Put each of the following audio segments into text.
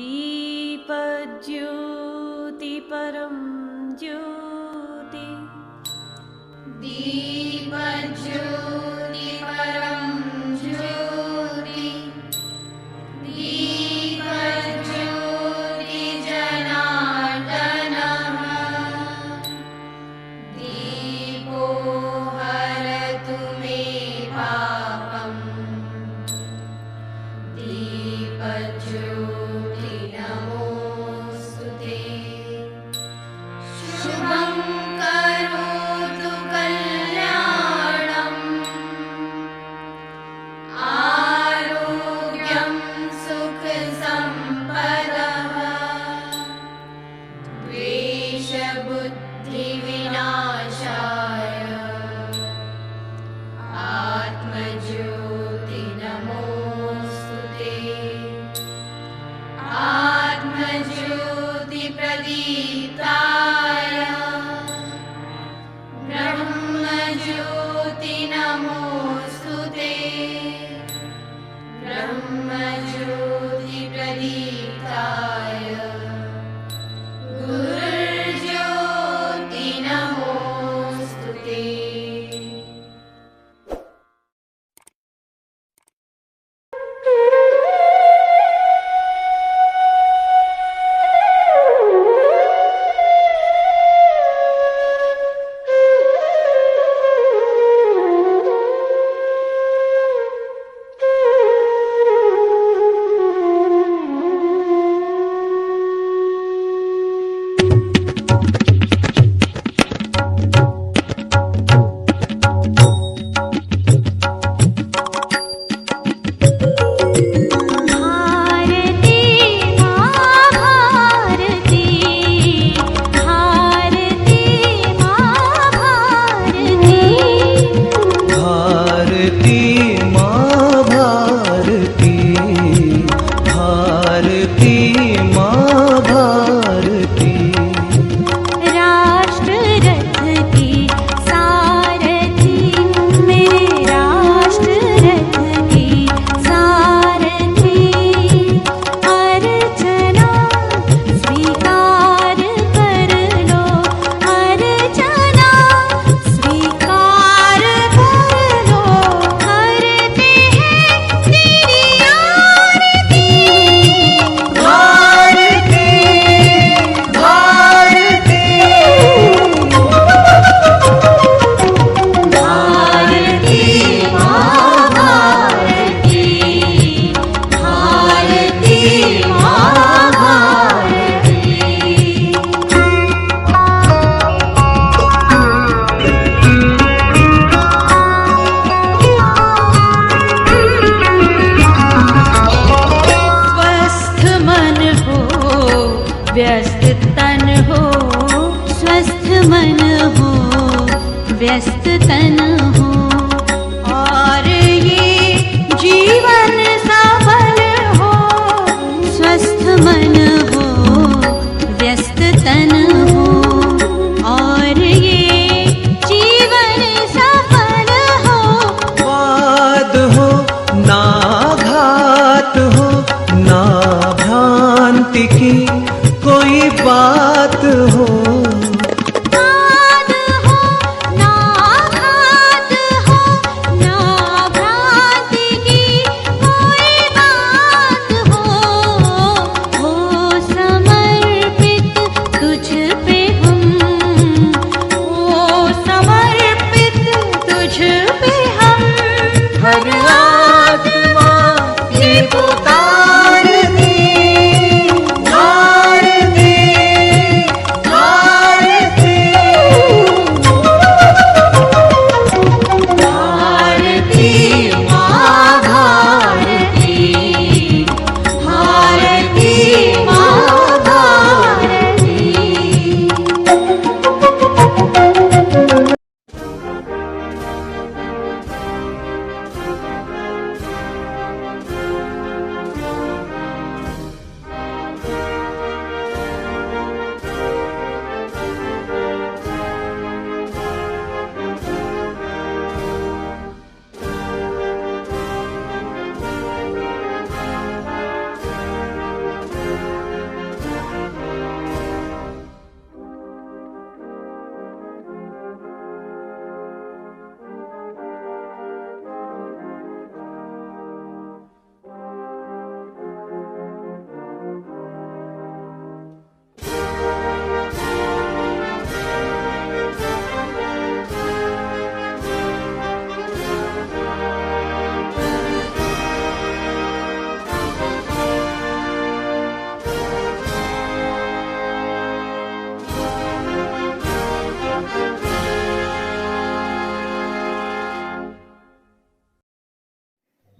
दीपज्योति परं ज्योति दीपज्योति परं ज्योति दीपज्योति जनार्दनः दीपो हरतु मे पापम् दीपज्योति नमोस्तुते शुभं करोतु कल्याणम् आरोग्यं सुख संपदः द्वेषबुद्धिविनाशाय आत्मज्योति नमोस्तुते आत्मज्योति प्रदीप्ताय ब्रह्मज्योति नमोस्तुते ब्रह्मज्योति प्रदीप्ताय गुरुर्ज्योति नमोस्तुते। व्यस्त तन हो स्वस्थ मन हो व्यस्त तन हो और ये जीवन सफल हो स्वस्थ मन हो व्यस्त तन हो और ये जीवन सफल हो। वाद हो ना घात हो ना भ्रांति की कोई बात हो वाद हो ना घात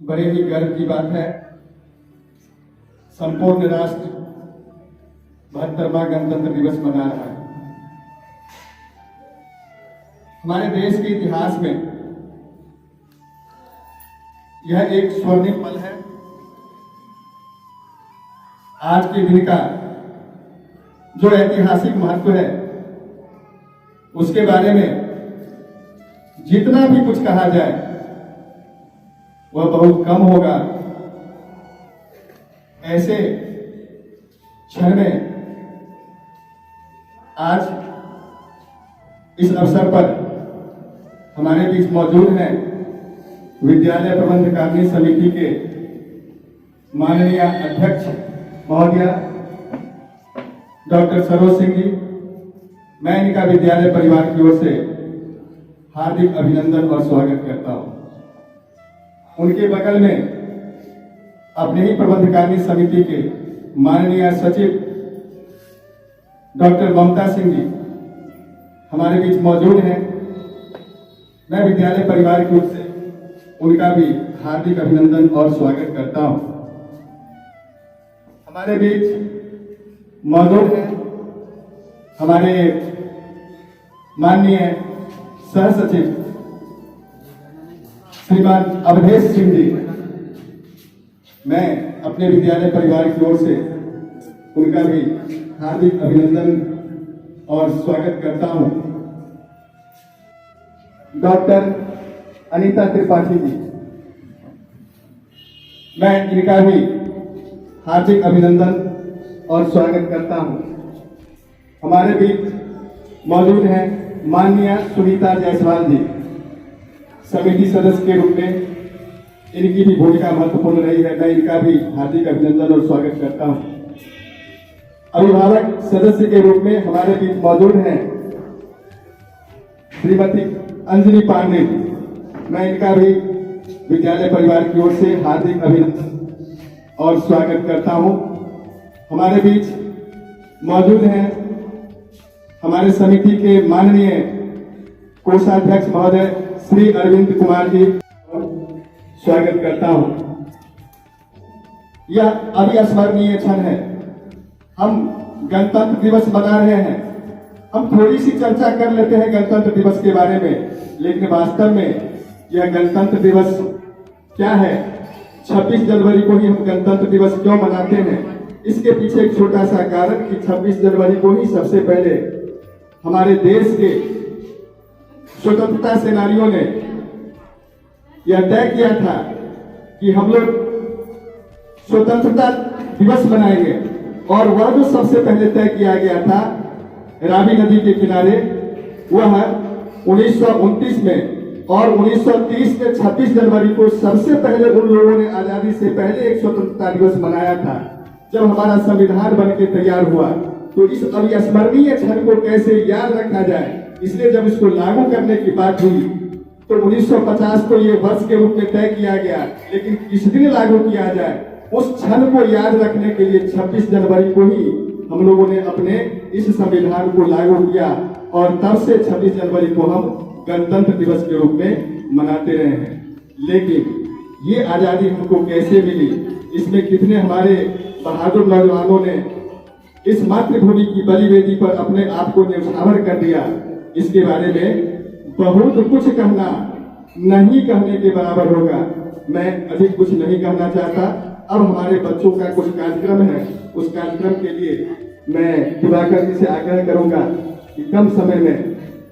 बड़े ही गर्व की बात है, संपूर्ण राष्ट्र 72वां गणतंत्र दिवस मना रहा है। हमारे देश के इतिहास में यह एक स्वर्णिम पल है। आज के दिन का जो ऐतिहासिक महत्व है उसके बारे में जितना भी कुछ कहा जाए वह बहुत कम होगा। ऐसे क्षण में आज इस अवसर पर हमारे बीच मौजूद हैं विद्यालय प्रबंध कार्य समिति के माननीय अध्यक्ष महोदय डॉक्टर सरोज सिंह जी। मैं इनका विद्यालय परिवार की ओर से हार्दिक अभिनंदन और स्वागत करता हूं। उनके बगल में अपने ही प्रबंध कार्य समिति के माननीय सचिव डॉक्टर ममता सिंह जी हमारे बीच मौजूद हैं। मैं विद्यालय परिवार की ओर से उनका भी हार्दिक अभिनंदन और स्वागत करता हूं। हमारे बीच मौजूद हैं हमारे माननीय सह सचिव श्रीमान अवधेश सिंह जी। मैं अपने विद्यालय परिवार की ओर से उनका भी हार्दिक अभिनंदन और स्वागत करता हूं। डॉक्टर अनीता त्रिपाठी जी, मैं इनका भी हार्दिक अभिनंदन और स्वागत करता हूं। हमारे बीच मौजूद हैं माननीय सुनीता जायसवाल जी। समिति सदस्य के रूप में इनकी भी भूमिका महत्वपूर्ण रही है। मैं इनका भी हार्दिक अभिनंदन और स्वागत करता हूं। अभिभावक सदस्य के रूप में हमारे बीच मौजूद हैं श्रीमती अंजलि पांडे जी। मैं इनका भी विद्यालय परिवार की ओर से हार्दिक अभिनंदन और स्वागत करता हूं। हमारे बीच मौजूद हैं हमारे समिति के माननीय कोषाध्यक्ष महोदय श्री अरविंद कुमार जी। स्वागत करता हूं। यह अविस्मरणीय क्षण है। हम गणतंत्र दिवस मना रहे हैं। हम थोड़ी सी चर्चा कर लेते हैं गणतंत्र दिवस के बारे में, लेकिन वास्तव में यह गणतंत्र दिवस क्या है, 26 जनवरी को ही हम गणतंत्र दिवस क्यों मनाते हैं, इसके पीछे एक छोटा सा कारण कि 26 जनवरी को ही सबसे पहले हमारे देश के स्वतंत्रता सेनानियों ने यह तय किया था कि हम लोग स्वतंत्रता दिवस मनाएंगे। और वह जो सबसे पहले तय किया गया था रावी नदी के किनारे, वह 1929 में और 1930 में 26 जनवरी को सबसे पहले उन लोगों ने आजादी से पहले एक स्वतंत्रता दिवस मनाया था। जब हमारा संविधान बनके तैयार हुआ तो इस अविस्मरणीय क्षण को कैसे याद रखा जाए, इसलिए जब इसको लागू करने की बात हुई तो 1950 को ये वर्ष के रूप में तय किया गया, लेकिन किस दिन लागू किया जाए उस क्षण को याद रखने के लिए 26 जनवरी को ही हम लोगों ने अपने इस संविधान को लागू किया। और तब से 26 जनवरी को हम गणतंत्र दिवस के रूप में मनाते रहे हैं। लेकिन ये आजादी हमको कैसे मिली, इसमें कितने हमारे बहादुर नौजवानों ने इस मातृभूमि की बलिवेदी पर अपने आप को न्यौछावर कर दिया, इसके बारे में बहुत कुछ कहना नहीं कहने के बराबर होगा। मैं अधिक कुछ नहीं कहना चाहता। अब हमारे बच्चों का कुछ कार्यक्रम है, उस कार्यक्रम के लिए मैं दिवाकर जी से आग्रह करूंगा कि कम समय में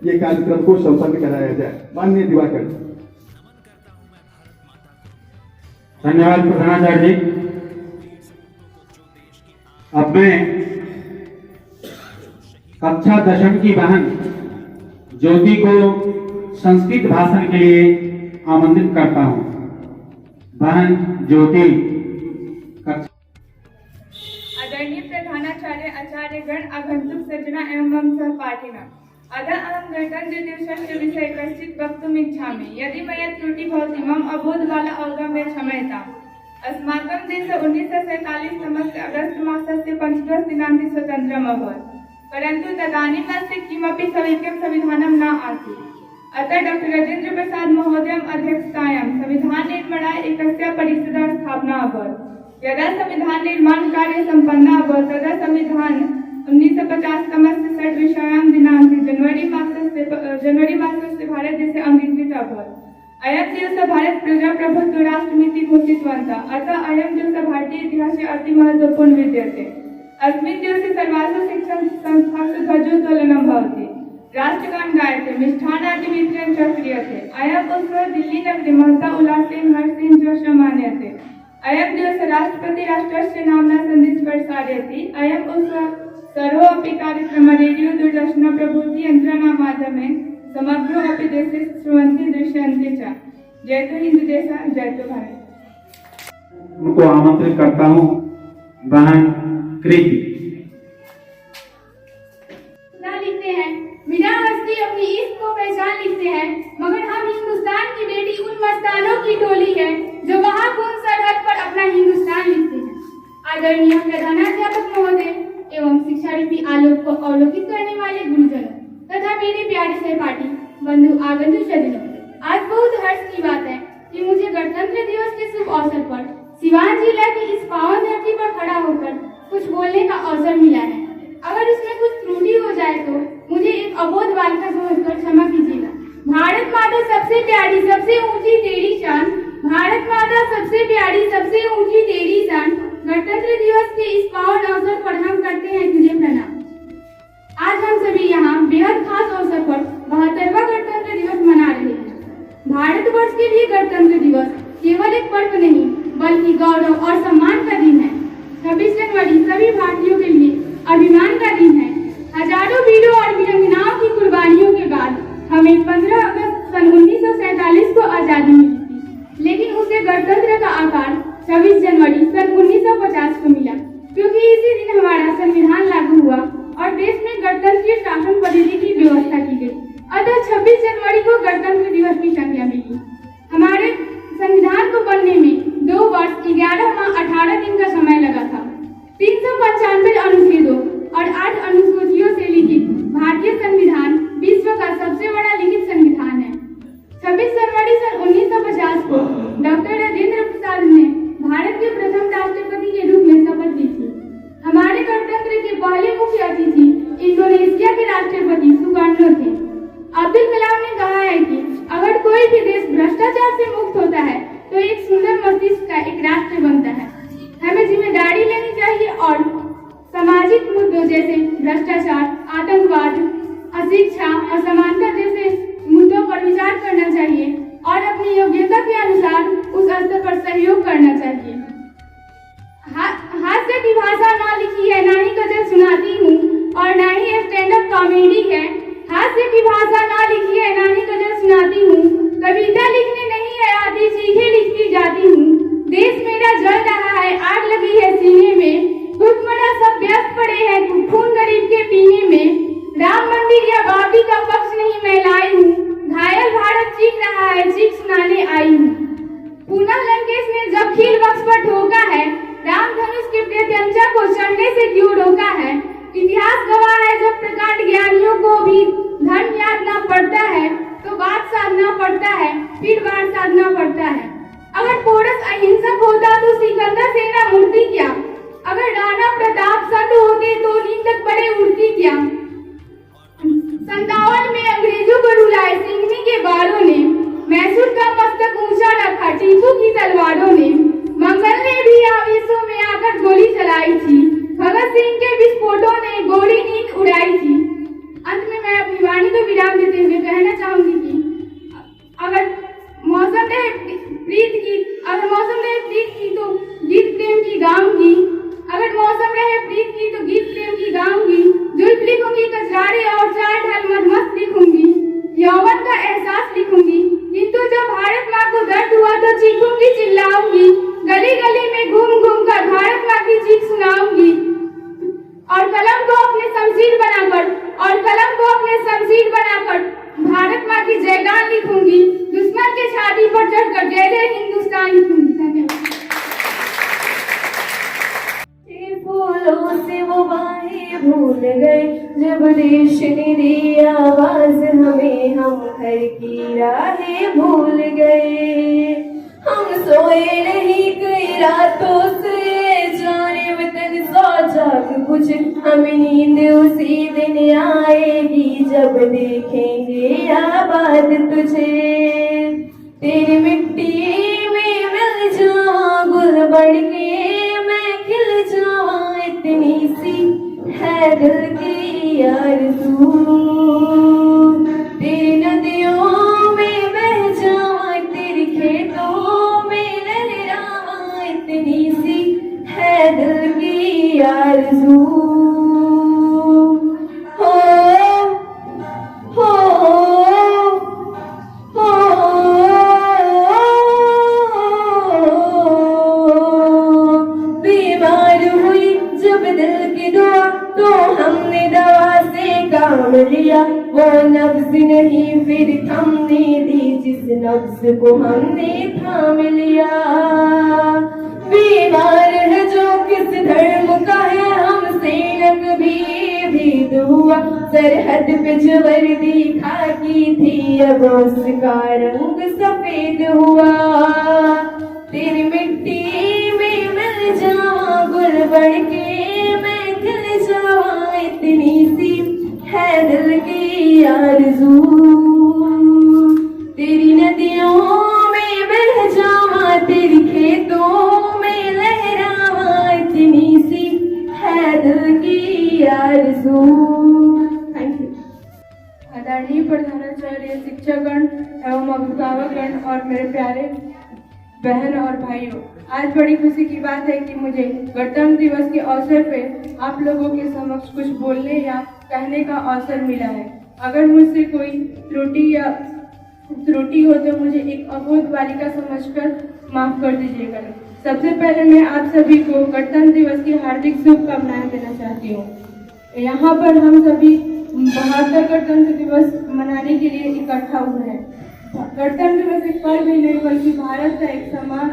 ये कार्यक्रम को संपन्न कराया जाए। माननीय दिवाकर जी। धन्यवाद प्रधानाचार्य जी। अब मैं कक्षा 10वीं की बहन ज्योति को संस्कृत भाषण के लिए आमंत्रित करता हूं। बहन ज्योति। आदरणीय प्रधानाचार्य आचार्य गण आगंतुक सज्जना एवं सहपाठिनः अतः अहं गणतन्त्र दिवसस्य विषये कश्चित् वक्तुम् इच्छामि। यदि मया त्रुटि भवति मम अबोधबाला अवगम्य क्षम्यताम्। अस्माकं देशे 1947 तमस्य अगस्त मासस्य 15 दिनाङ्के स्वतन्त्रम् अभवत्, परन्तु तदानीम् अस्य किमपि समीचीनं संविधानं न आसीत्। अतः डॉक्टर राजेंद्र प्रसाद महोदयम् अध्यक्षतायां संविधान निर्माणाय एकस्य परिषदः स्थापना अभवत्। यदा संविधान निर्माण कार्य सम्पन्नः अभवत् तदा संविधान 1950 षड्विंशायां दिनाङ्के जनवरी मासस्य भारतदेशे अङ्गीकृतः अभवत्। अयं दिवसः भारत प्रजाप्रभुत्व राष्ट्रमिति घोषितवन्तः। अतः अयं दिवसः भारतीय इतिहासे अति महत्वपूर्ण विद्यते। अस्मिन् दिवसे सर्वासु शिक्षणसंस्थासु ध्वजोत्तोलनं भवति, राष्ट्रगान गायते, मिष्ठान्नादि वितरणं च क्रियते। अयम् उत्सवः दिल्लीनगरे महता उल्लासेन हर्षेण च मन्यते। अयं दिवसः राष्ट्रपति राष्ट्रस्य नाम्ना सन्देशः प्रसारयति। अयम् उत्सवः सर्वोऽपि कार्यक्रमः रेडियो दूरदर्शन प्रभृति यन्त्राणां माध्यमेन समग्रोऽपि देशे श्रुण्वन्ति दृश्यन्ते च। जयतु हिंदू देशः, जयतु भारत। उनको आमंत्रित करता हूँ बहन कृति। लिखते हैं, बिना हस्ती अपनी इश्क को पहचान लिखते हैं, मगर हम हिंदुस्तान की बेटी उन मस्तानों की टोली है जो महाकून सरहद पर अपना हिंदुस्तान लिखते हैं। आदरणीय प्रधानाध्यापक महोदय एवं शिक्षा रूपी आलोक को अवलोकित करने वाले गुरुजनों तथा मेरे प्यारे सहपाठी बंधु आगंतुक सज्जनों, आज बहुत हर्ष की बात है कि मुझे गणतंत्र दिवस के शुभ अवसर पर सिवान जिला की इस पावन धरती पर खड़ा होकर कुछ बोलने का अवसर मिला है। अगर इसमें कुछ त्रुटि हो जाए तो मुझे एक अबोध बालिका समझकर क्षमा कीजिएगा। भारत माता सबसे प्यारी सबसे ऊंची तेरी शान, भारत माता सबसे प्यारी सबसे ऊंची तेरी शान, गणतंत्र दिवस के इस पावन अवसर पर हम करते हैं तुझे प्रणाम। आज हम सभी यहाँ बेहद खास अवसर पर 72वां गणतंत्र दिवस मना रहे हैं। भारतवर्ष के लिए गणतंत्र दिवस केवल एक पर्व नहीं बल्कि गौरव और सम्मान का दिन है। 26 जनवरी सभी भारतीयों के लिए अभिमान का दिन है। हजारों वीरों और वीरांगनाओं की कुर्बानियों के बाद हमें 15 अगस्त सन 1947 को आजादी मिली थी, लेकिन उसे गणतंत्र का आकार 26 जनवरी सन 1950 को मिला, क्योंकि इसी दिन हमारा संविधान लागू हुआ और देश में गणतंत्रीय शासन पद्धति की व्यवस्था की गई। अतः 26 जनवरी को गणतंत्र दिवस की संज्ञा मिली। हमारे संविधान को बनने में 2 वर्ष 11 माह 18 दिन का समय लगा था। 395 अनुच्छेदों और 8 अनुसूचियों से लिखित भारतीय संविधान विश्व का सबसे बड़ा लिखित संविधान है। 26 जनवरी सन 1950 को डॉक्टर राजेंद्र प्रसाद ने भारत के प्रथम राष्ट्रपति के रूप में शपथ ली थी। हमारे गणतंत्र के पहले मुख्य अतिथि इंडोनेशिया के राष्ट्रपति सुकार्नो थे। अब्दुल कलाम ने कहा है कि अगर कोई भी देश भ्रष्टाचार से मुक्त होता है तो एक सुंदर मस्तिष्क का एक राष्ट्र बनता है। हमें जिम्मेदारी लेनी चाहिए और सामाजिक मुद्दों जैसे भ्रष्टाचार, आतंकवाद, अशिक्षा, असमानता जैसे मुद्दों पर विचार करना चाहिए और अपनी योग्यता के अनुसार उस स्तर पर सहयोग करना चाहिए। हास्य की भाषा ना लिखी है, ना ही गजल सुनाती हूँ और ना ही स्टैंड अप कॉमेडी है। हास्य की भाषा ना लिखी है, ना ही गजल सुनाती हूँ, कविता लिखने नहीं है आती, सीखे लिखती जाती हूँ। देश मेरा जल रहा है, आग लगी है सीने में, हुक्मरान सब व्यस्त पड़े हैं खून गरीब के पीने में। राम मंदिर या बाबरी का पक्ष नहीं मैं लाई हूँ, घायल भारत चीख रहा है, चीख सुनाने आई हूँ। पुनः लंकेश ने जब खील वक्ष पर ठोका है, रामधनुष के प्रत्यंचा को चढ़ने से क्यों रोका है। इतिहास गवाह है जब प्रकांड ज्ञानियों को भी धर्म याद न पड़ता है तो बात साधना पड़ता है, फिर बात साधना पड़ता है। अगर पोरस अहिंसक होता तो सिकंदर सेना मूर्ति क्या, अगर राणा प्रताप संत होते तो नींद तक बड़े उड़ती क्या। 57 में अंग्रेजों को रुलाए सिंघनी के बालों ने, मैसूर का मस्तक ऊंचा रखा टीपू की तलवारों ने। मंगल ने भी आवेशों में आकर गोली चलाई थी, भगत सिंह के विस्फोटों ने गोली नींद उड़ाई थी। अंत में मैं अपनी वाणी को विराम देते हुए कहना चाहूंगी कि अगर मौसम रहे प्रीत की तो गीत प्रेम की गाऊंगी, अगर मौसम रहे प्रीत की तो गीत प्रेम की गाऊंगी। जुल्फ लिखूंगी कचरारे और चार ढल मधमस्त लिखूंगी, यौवन का एहसास लिखूंगी। किंतु जब भारत माँ को दर्द हुआ तो चीखूंगी चिल्लाऊंगी, गली गली में घूम घूम कर भारत माँ की चीख सुनाऊंगी। और कलम को अपने शमशीर बनाकर भारत माँ की जयगान लिखूंगी, दुश्मन के छाती पर चढ़कर जय जय हिंदुस्तान लिखूंगी। धन्यवाद। फूलों से वो बाहें भूल गए, जब देश ने दी आवाज हमें हम घर की राहें भूल गए। हम सोए नहीं कई रातों से, जाने वतन सौ जाग कुछ, हमें नींद उसी दिन आएगी जब देखेंगे आबाद तुझे। तेरी मिट्टी में मिल जावा गुल बढ़ के मैं खिल जावा, इतनी सी है दिल की आरज़ू। तेरी नदियों में बह जावा, तेरे खेतों में लहरावा, इतनी सी है दिल की आरज़ू। तो हमने दवा से काम लिया, वो नब्ज नहीं फिर थमने दी जिस नब्ज को हमने थाम लिया। बीमार है जो किस धर्म का है, हमसे न कभी भेद हुआ, सरहद पे जो वर्दी खाकी थी अब उसका रंग सफेद हुआ। तेरी मिट्टी में मिल जावा गुल बढ़ के मैं खिल जावा, इतनी सी है दिल की आरज़ू। तेरी नदियों में बह जावा, तेरी खेतों में लहरावा, इतनी सी है दिल की आरज़ू। Thank you. आदरणीय प्रधानाचार्य, शिक्षकगण एवं अभिभावकगण और मेरे प्यारे बहन और भाइयों, आज बड़ी खुशी की बात है कि मुझे गणतंत्र दिवस के अवसर पे आप लोगों के समक्ष कुछ बोलने या कहने का अवसर मिला है। अगर मुझसे कोई त्रुटि हो तो मुझे एक अबोध बालिका समझकर माफ कर दीजिएगा। सबसे पहले मैं आप सभी को गणतंत्र दिवस की हार्दिक शुभकामनाएं देना चाहती हूँ। यहाँ पर हम सभी 72 गणतंत्र दिवस मनाने के लिए इकट्ठा हुए हैं। गणतंत्र दिवस एक पर्व ही नहीं बल्कि भारत का एक सम्मान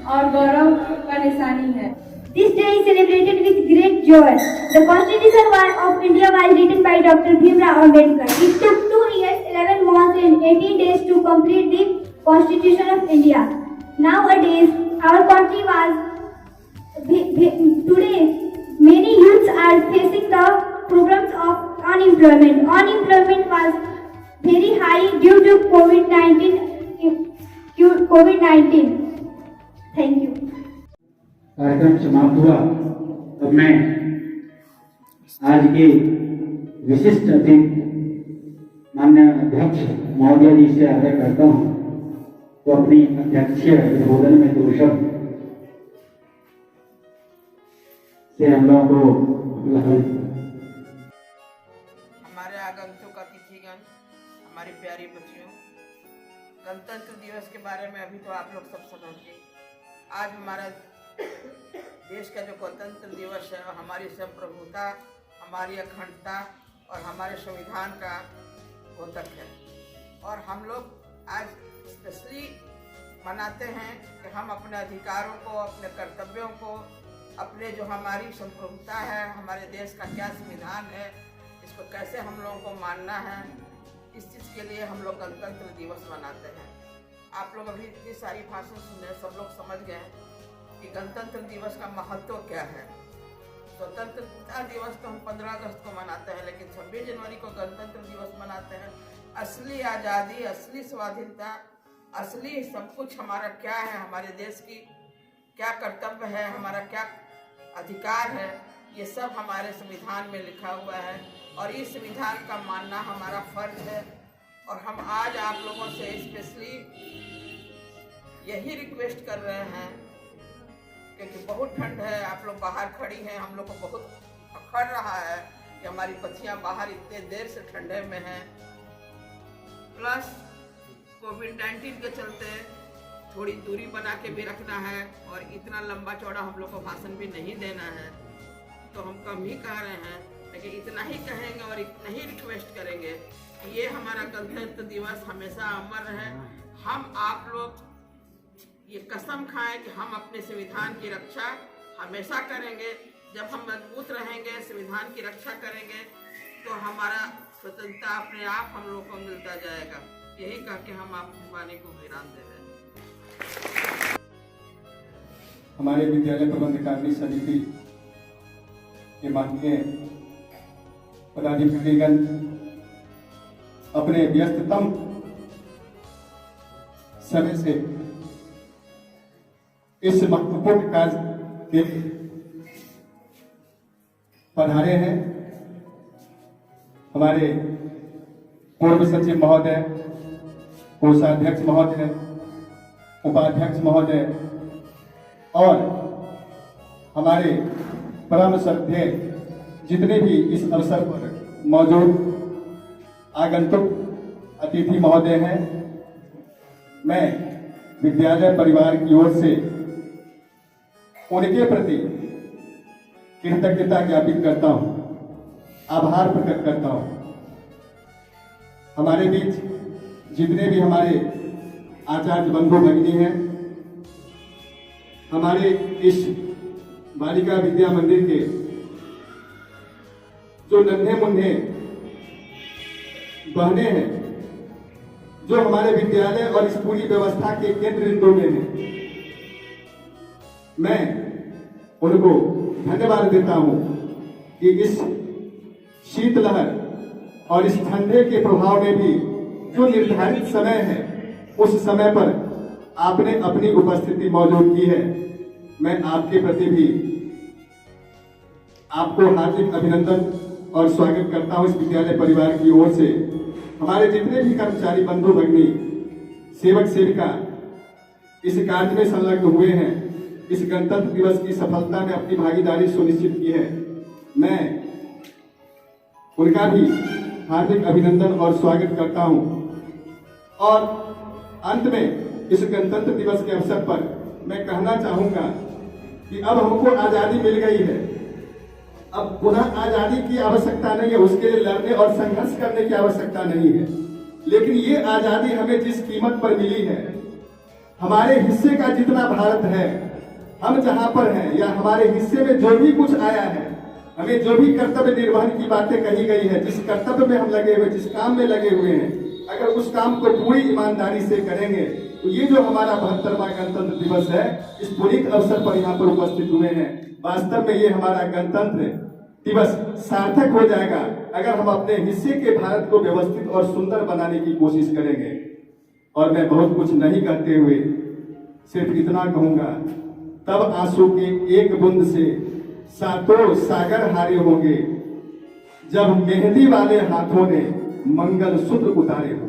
और गौरव का निशानी है। This day is celebrated with great joy. The Constitution of India was written by Dr. Bhimrao Ambedkar. It took 2 years, 11 months and 18 days to complete the Constitution of India. Nowadays, our country today, many youths are facing the problems of unemployment. Unemployment was very high due to COVID-19. Thank you. कार्यक्रम समाप्त हुआ। अब मैं आज के विशिष्ट अतिथि माननीय अध्यक्ष महोदय जी से आग्रह करता हूँ तो अपनी अध्यक्षीय उद्बोधन में 2 शब्द से हम लोगों को हमारे आगंतुक अतिथिगण, हमारी प्यारी बच्चियों, गणतंत्र दिवस के बारे में अभी तो आप लोग सब समझ गए। आज हमारा देश का जो गणतंत्र दिवस है हमारी संप्रभुता, हमारी अखंडता और हमारे संविधान का द्योतक है। और हम लोग आज स्पेशली मनाते हैं कि हम अपने अधिकारों को, अपने कर्तव्यों को, अपने जो हमारी संप्रभुता है, हमारे देश का क्या संविधान है, इसको कैसे हम लोगों को मानना है, इस चीज़ के लिए हम लोग गणतंत्र दिवस मनाते हैं। आप लोग अभी इतनी सारी भाषण सुने, सब लोग समझ गए कि गणतंत्र दिवस का महत्व क्या है। स्वतंत्रता दिवस तो हम 15 अगस्त को मनाते हैं, लेकिन 26 जनवरी को गणतंत्र दिवस मनाते हैं। असली आज़ादी, असली स्वाधीनता, असली सब कुछ हमारा क्या है, हमारे देश की क्या कर्तव्य है, हमारा क्या अधिकार है, ये सब हमारे संविधान में लिखा हुआ है और इस संविधान का मानना हमारा फर्ज है। और हम आज आप लोगों से स्पेशली यही रिक्वेस्ट कर रहे हैं क्योंकि बहुत ठंड है, आप लोग बाहर खड़ी हैं, हम लोग को बहुत अखड़ रहा है कि हमारी बच्चियां बाहर इतने देर से ठंडे में हैं, प्लस कोविड-19 के चलते थोड़ी दूरी बना के भी रखना है और इतना लंबा चौड़ा हम लोग को भाषण भी नहीं देना है, तो हम कम ही कह रहे हैं, लेकिन इतना ही कहेंगे और इतना ही रिक्वेस्ट करेंगे कि ये हमारा गणतंत्र दिवस हमेशा अमर रहे। हम आप लोग ये कसम खाएं कि हम अपने संविधान की रक्षा हमेशा करेंगे जब हम मजबूत रहेंगे, संविधान की रक्षा करेंगे, तो हमारा स्वतंत्रता अपने आप हम लोग को मिलता जाएगा। यही कह के हम आपकी वाणी को विराम दे रहे हैं। हमारे विद्यालय प्रबंधकारिणी समिति के माननीय पदाधिकारीगण अपने व्यस्ततम समय से इस महत्वपूर्ण कार्य के पधारे हैं। हमारे पूर्व सचिव महोदय, कोषाध्यक्ष महोदय, उपाध्यक्ष महोदय और हमारे परम श्रद्धेय जितने भी इस अवसर पर मौजूद आगंतुक अतिथि महोदय हैं, मैं विद्यालय परिवार की ओर से उनके प्रति कृतज्ञता ज्ञापित करता हूं, आभार प्रकट करता हूं। हमारे बीच जितने भी हमारे आचार्य बंधु भगिनी हैं, हमारे इस बालिका विद्या मंदिर के जो नन्हे मुन्ने बहने हैं, जो हमारे विद्यालय और इस पूरी व्यवस्था के केंद्र बिंदु में हैं, मैं उनको धन्यवाद देता हूं कि इस शीतलहर और इस ठंडे के प्रभाव में भी जो निर्धारित समय है, उस समय पर आपने अपनी उपस्थिति मौजूद की है। मैं आपके प्रति भी आपको हार्दिक अभिनंदन और स्वागत करता हूं इस विद्यालय परिवार की ओर से। हमारे जितने भी कर्मचारी बंधु भगिनी, सेवक सेविका इस कार्य में संलग्न हुए हैं, इस गणतंत्र दिवस की सफलता में अपनी भागीदारी सुनिश्चित की है, मैं उनका भी हार्दिक अभिनंदन और स्वागत करता हूं। और अंत में इस गणतंत्र दिवस के अवसर पर मैं कहना चाहूंगा कि अब हमको आजादी मिल गई है, अब पुनः आजादी की आवश्यकता नहीं है, उसके लिए लड़ने और संघर्ष करने की आवश्यकता नहीं है। लेकिन ये आजादी हमें जिस कीमत पर मिली है, हमारे हिस्से का जितना भारत है, हम जहां पर हैं या हमारे हिस्से में जो भी कुछ आया है, हमें जो भी कर्तव्य निर्वहन की बातें कही गई है, जिस कर्तव्य में हम लगे हुए, जिस काम में लगे हुए हैं, अगर उस काम को पूरी ईमानदारी से करेंगे तो ये जो हमारा 72वां गणतंत्र दिवस है, इस पुनीत अवसर पर यहाँ पर उपस्थित हुए हैं, वास्तव में ये हमारा गणतंत्र दिवस सार्थक हो जाएगा अगर हम अपने हिस्से के भारत को व्यवस्थित और सुंदर बनाने की कोशिश करेंगे। और मैं बहुत कुछ नहीं कहते हुए सिर्फ इतना कहूंगा, तब आंसू के एक बूंद से सातों सागर हारे होंगे, जब मेहंदी वाले हाथों ने मंगल सूत्र उतारे होंगे।